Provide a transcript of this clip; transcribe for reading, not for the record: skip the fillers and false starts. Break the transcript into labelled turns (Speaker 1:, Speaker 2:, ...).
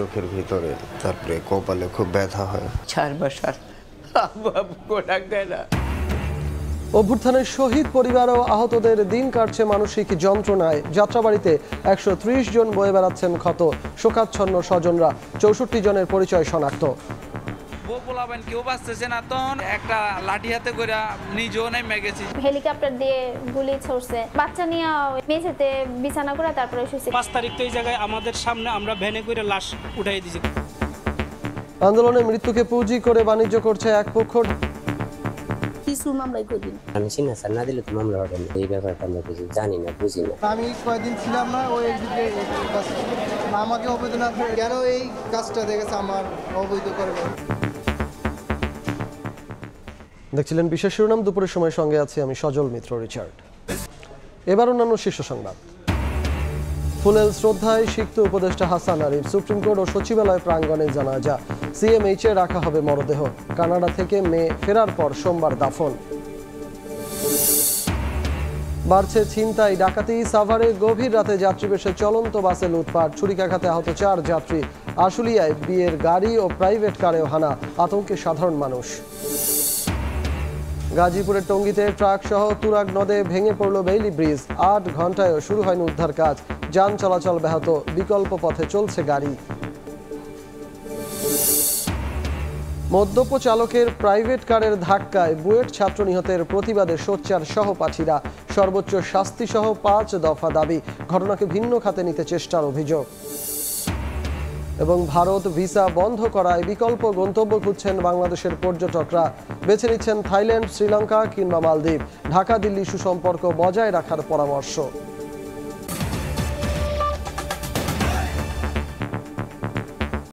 Speaker 1: চোখের ভিতরে, তারপরে কপালে খুব ব্যথা হয়।
Speaker 2: 4 বছর কোটাক দেয় না।
Speaker 3: অভ্যুত্থানের শহীদ পরিবার ও আহতদের দিন কাটছে মানসিক যন্ত্রণায়। যাত্রাবাড়িতে 130 জন বয়ে বেড়াচ্ছেন ক্ষত, শোকাচ্ছন্ন স্বজনরা। 64 জনের পরিচয় শনাক্ত।
Speaker 4: বলাবেন কেউ বাঁচতেছে না, তখন একটা লাঠি হাতে করে নিজেও নেমে গেছি।
Speaker 5: হেলিকপ্টার দিয়ে গুলি ছড়ছে, বাচ্চা নিয়ে মেঝেতে বিছানা করে তারপরে শুয়েছে।
Speaker 6: 5 তারিখ তো এই জায়গায় আমাদের সামনে আমরা ভ্যানে করে লাশ উঠাই দিয়েছি।
Speaker 3: আন্দোলনে মৃত্যুকে পুঁজি করে বাণিজ্য করছে এক পক্ষ।
Speaker 7: কিছু মামলাই করি
Speaker 8: আমি সিগনেচার না দিলে তো মামলা হবে না। এই ব্যাপারটা আমরা কিছু জানি না, বুঝি না।
Speaker 9: আমি কয়েকদিন ছিলাম না, ওই আমাকে অবৈধ না কেন এই কাজটা দেখেছে আমার অবৈধ করে।
Speaker 3: দেখছিলেন বিশেষ শিরোনাম। দুপুরের সময় সঙ্গে আছি আমি সজল মিত্র রিচার্ড। এবার অন্যান্য শীর্ষ সংবাদ। ফুলেল শ্রদ্ধায় সিক্ত উপদেষ্টা হাসান আরিফ। সুপ্রিম কোর্ট ও সচিবালয় প্রাঙ্গণে জানাজা। সিএমএইচে রাখা হবে মরদেহ। কানাডা থেকে মেয়ে ফেরার পর সোমবার দাফন। বাড়ছে ছিনতাই ডাকাতি। সাভারে গভীর রাতে যাত্রীবেশে চলন্ত বাসে লুটপাট, ছুরিকাঘাতে আহত 4 যাত্রী। আশুলিয়ায় বিয়ের গাড়ি ও প্রাইভেট কারেও হানা, আতঙ্কে সাধারণ মানুষ। গাজীপুরের টঙ্গীতে ট্রাক সহ তুরাগ নদে ভেঙে পড়ল বেইলি ব্রিজ। 8 ঘন্টায়ও শুরু হয়নি উদ্ধার কাজ। যান চলাচল ব্যাহত, বিকল্প পথে চলছে গাড়ি। মদ্যপ চালকের প্রাইভেট কারের ধাক্কায় বুয়েট ছাত্র নিহতের প্রতিবাদে সোচ্চার সহপাঠীরা। সর্বোচ্চ শাস্তি সহ 5 দফা দাবি। ঘটনাকে ভিন্ন খাতে নিতে চেষ্টার অভিযোগ। এবং ভারত ভিসা বন্ধ করায় বিকল্প গন্তব্য খুঁজছেন বাংলাদেশের পর্যটকরা। বেছে নিচ্ছেন থাইল্যান্ড, শ্রীলঙ্কা কিংবা মালদ্বীপ। ঢাকা দিল্লি সুসম্পর্ক বজায় রাখার পরামর্শ।